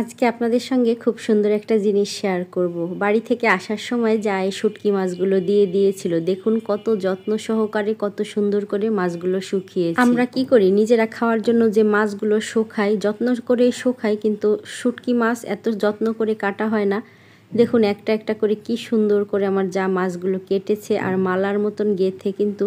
আজকে আপনাদের সঙ্গে খুব সুন্দর একটা জিনিস শেয়ার করব। বাড়ি থেকে আসার সময় যায় শুটকি মাছগুলো দিয়ে দিয়েছিল। দেখুন কত যত্ন সহকারে কত সুন্দর করে মাছগুলো শুকিয়েছে। আমরা কি করি নিজেরা খাওয়ার জন্য যে মাছগুলো শুকাই, যত্ন করে শুকাই, কিন্তু শুটকি মাছ এত যত্ন করে কাটা হয় না। দেখুন একটা একটা করে কি সুন্দর করে আমার যা মাছগুলো কেটেছে আর মালার মতন গেঁথে, কিন্তু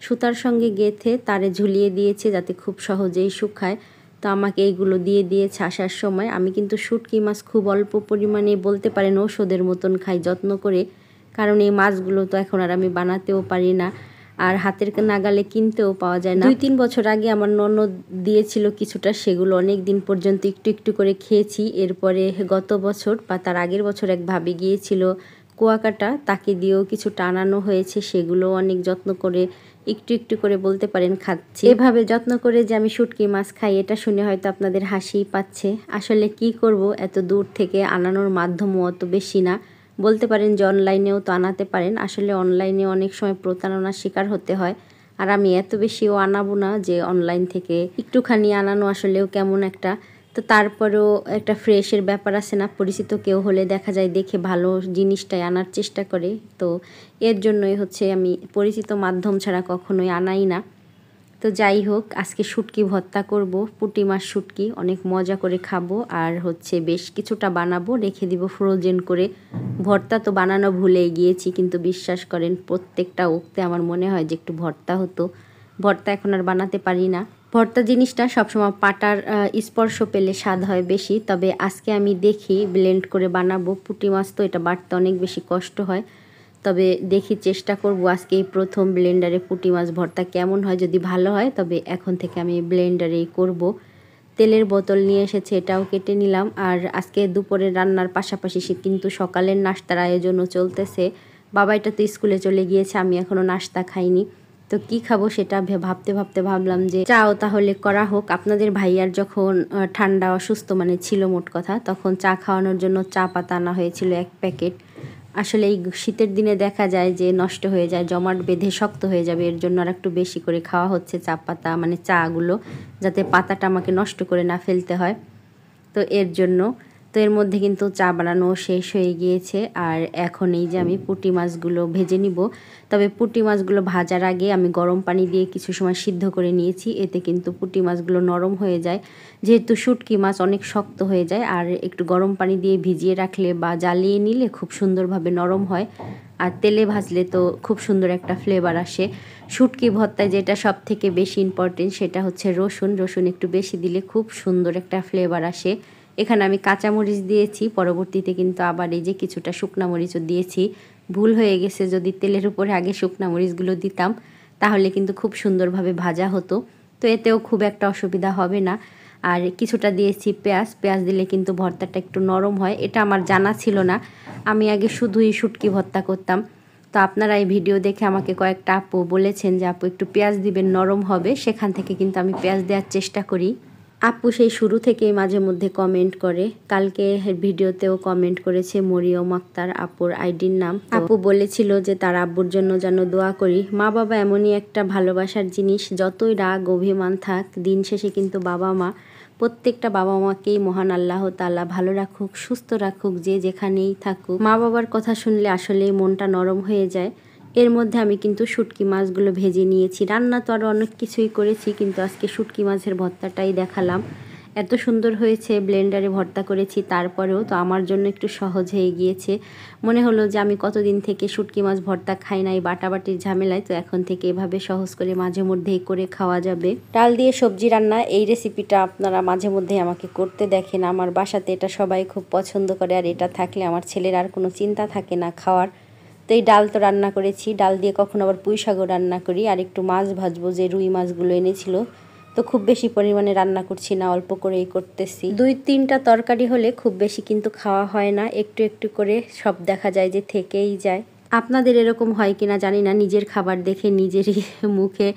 সুতার সঙ্গে গেঁথে তারে ঝুলিয়ে দিয়েছে যাতে খুব সহজেই শুকায়। তো আমাকে এইগুলো দিয়ে দিয়েছে আসার সময়। আমি কিন্তু শুটকি মাছ খুব অল্প পরিমাণে, বলতে পারেন ওষুধের মতন খাই যত্ন করে, কারণ এই মাছগুলো তো এখন আর আমি বানাতেও পারি না, আর হাতের নাগালে কিনতেও পাওয়া যায় না। 2-3 বছর আগে আমার ননদ দিয়েছিল কিছুটা, সেগুলো অনেক দিন পর্যন্ত একটু একটু করে খেয়েছি। এরপরে গত বছর বা তার আগের বছর এক ভাবি গিয়েছিল কুয়াকাটা, তাকে দিয়েও কিছু টানানো হয়েছে, সেগুলো অনেক যত্ন করে একটু একটু করে, বলতে পারেন, খাচ্ছি। এভাবে যত্ন করে যে আমি শুটকি মাছ খাই, এটা শুনে হয়তো আপনাদের হাসিই পাচ্ছে। আসলে কি করব, এত দূর থেকে আনানোর মাধ্যমও অত বেশি না। বলতে পারেন যে অনলাইনেও তো আনাতে পারেন, আসলে অনলাইনে অনেক সময় প্রতারণার শিকার হতে হয়। আর আমি এত বেশিও আনাবো না যে অনলাইন থেকে একটুখানি আনানো আসলেও কেমন একটা। তো তারপরেও একটা ফ্রেশের ব্যাপার আছে না, পরিচিত কেউ হলে দেখা যায় দেখে ভালো জিনিসটাই আনার চেষ্টা করে। তো এর জন্যই হচ্ছে আমি পরিচিত মাধ্যম ছাড়া কখনোই আনাই না। তো যাই হোক, আজকে শুটকি ভর্তা করব, পুঁটি মাছ শুটকি, অনেক মজা করে খাবো। আর হচ্ছে বেশ কিছুটা বানাবো, রেখে দিব ফ্রোজেন করে। ভর্তা তো বানানো ভুলেই গিয়েছি, কিন্তু বিশ্বাস করেন প্রত্যেকটা ওক্তে আমার মনে হয় যে একটু ভর্তা হতো। ভর্তা এখন আর বানাতে পারি না। ভর্তা জিনিসটা সবসময় পাটার স্পর্শ পেলে স্বাদ হয় বেশি। তবে আজকে আমি দেখি ব্লেন্ড করে বানাবো। পুঁটি মাছ তো এটা বাটতে অনেক বেশি কষ্ট হয়, তবে দেখি চেষ্টা করব আজকে এই প্রথম ব্লেন্ডারে পুঁটি মাছ ভর্তা কেমন হয়। যদি ভালো হয় তবে এখন থেকে আমি ব্লেন্ডারেই করব। তেলের বোতল নিয়ে এসেছে, এটাও কেটে নিলাম। আর আজকে দুপুরে রান্নার পাশাপাশি সে কিন্তু সকালের নাস্তার আয়োজনও চলতেছে। বাবাইটা তো স্কুলে চলে গিয়েছে, আমি এখনও নাস্তা খাইনি। তো কি খাবো সেটা ভাবতে ভাবতে ভাবলাম যে চাও তাহলে করা হোক। আপনাদের ভাইয়ার যখন ঠান্ডা অসুস্থ মানে ছিল মোট কথা, তখন চা খাওয়ানোর জন্য চা পাতা আনা হয়েছিল 1 প্যাকেট। আসলে এই শীতের দিনে দেখা যায় যে নষ্ট হয়ে যায়, জমাট বেঁধে শক্ত হয়ে যাবে, এর জন্য আর একটু বেশি করে খাওয়া হচ্ছে চা পাতা, মানে চাগুলো, যাতে পাতাটা আমাকে নষ্ট করে না ফেলতে হয়। তো এর জন্য, তো এর মধ্যে কিন্তু চা বানানো শেষ হয়ে গিয়েছে। আর এখন এই যে আমি পুঁটি মাছগুলো ভেজে নিব। তবে পুঁটি মাছগুলো ভাজার আগে আমি গরম পানি দিয়ে কিছু সময় সিদ্ধ করে নিয়েছি, এতে কিন্তু পুঁটি মাছগুলো নরম হয়ে যায়। যেহেতু শুটকি মাছ অনেক শক্ত হয়ে যায়, আর একটু গরম পানি দিয়ে ভিজিয়ে রাখলে বা জ্বালিয়ে নিলে খুব সুন্দরভাবে নরম হয়। আর তেলে ভাজলে তো খুব সুন্দর একটা ফ্লেভার আসে। শুটকি ভর্তায় যেটা সব থেকে বেশি ইম্পর্টেন্ট সেটা হচ্ছে রসুন। রসুন একটু বেশি দিলে খুব সুন্দর একটা ফ্লেভার আসে। এখানে আমি কাঁচামরিচ দিয়েছি, পরবর্তীতে কিন্তু আবার এই যে কিছুটা শুকনা মরিচও দিয়েছি। ভুল হয়ে গেছে, যদি তেলের উপরে আগে শুকনা মরিচগুলো দিতাম তাহলে কিন্তু খুব সুন্দরভাবে ভাজা হতো। তো এতেও খুব একটা অসুবিধা হবে না। আর কিছুটা দিয়েছি পেঁয়াজ। পেঁয়াজ দিলে কিন্তু ভর্তাটা একটু নরম হয়, এটা আমার জানা ছিল না। আমি আগে শুধুই শুটকি ভর্তা করতাম। তো আপনারা এই ভিডিও দেখে আমাকে কয়েকটা আপু বলেছেন যে আপু একটু পেঁয়াজ দিবেন, নরম হবে, সেখান থেকে কিন্তু আমি পেঁয়াজ দেওয়ার চেষ্টা করি। আপু সেই শুরু থেকেই মাঝে মধ্যে কমেন্ট করে, কালকে ভিডিওতেও কমেন্ট করেছে মরিয়ম আক্তার আপুর আইডির নাম। আপু বলেছিল যে তার আব্বুর জন্য যেন দোয়া করি। মা বাবা এমনই একটা ভালোবাসার জিনিস, যতই রাগ অভিমান থাক, দিন শেষে কিন্তু বাবা মা, প্রত্যেকটা বাবা মাকেই মহান আল্লাহ তাআলা ভালো রাখুক, সুস্থ রাখুক, যে যেখানেই থাকুক। মা বাবার কথা শুনলে আসলেই মনটা নরম হয়ে যায়। এর মধ্যে আমি কিন্তু শুটকি মাছগুলো ভেজে নিয়েছি। রান্না তো আরও অনেক কিছুই করেছি, কিন্তু আজকে শুটকি মাছের ভর্তাটাই দেখালাম। এত সুন্দর হয়েছে, ব্লেন্ডারে ভর্তা করেছি, তারপরেও তো আমার জন্য একটু সহজ হয়ে গিয়েছে। মনে হলো যে আমি কতদিন থেকে শুটকি মাছ ভর্তা খাই না এই বাটাবাটির ঝামেলায়, তো এখন থেকে এভাবে সহজ করে মাঝে মধ্যেই করে খাওয়া যাবে। ডাল দিয়ে সবজি রান্না, এই রেসিপিটা আপনারা মাঝে মধ্যেই আমাকে করতে দেখেন। আমার বাসাতে এটা সবাই খুব পছন্দ করে, আর এটা থাকলে আমার ছেলের আর কোনো চিন্তা থাকে না খাওয়ার। তো এই ডাল তো রান্না করেছি, ডাল দিয়ে কখনো আবার পুঁই শাকও রান্না করি। আর একটু মাছ ভাজবো, যে রুই মাছগুলো এনেছিল। তো খুব বেশি পরিমাণে রান্না করছি না, অল্প করেই করতেছি। 2-3টা তরকারি হলে খুব বেশি কিন্তু খাওয়া হয় না, একটু একটু করে সব দেখা যায় যে থেকেই যায়। আপনাদের এরকম হয় কিনা জানি না, নিজের খাবার দেখে নিজেরই মুখে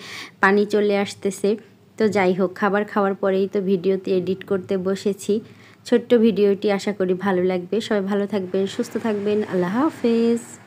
পানি চলে আসতেছে। তো যাই হোক, খাবার খাওয়ার পরেই তো ভিডিওতে এডিট করতে বসেছি। ছোট্ট ভিডিওটি আশা করি ভালো লাগবে। সবাই ভালো থাকবেন, সুস্থ থাকবেন। আল্লাহ হাফেজ।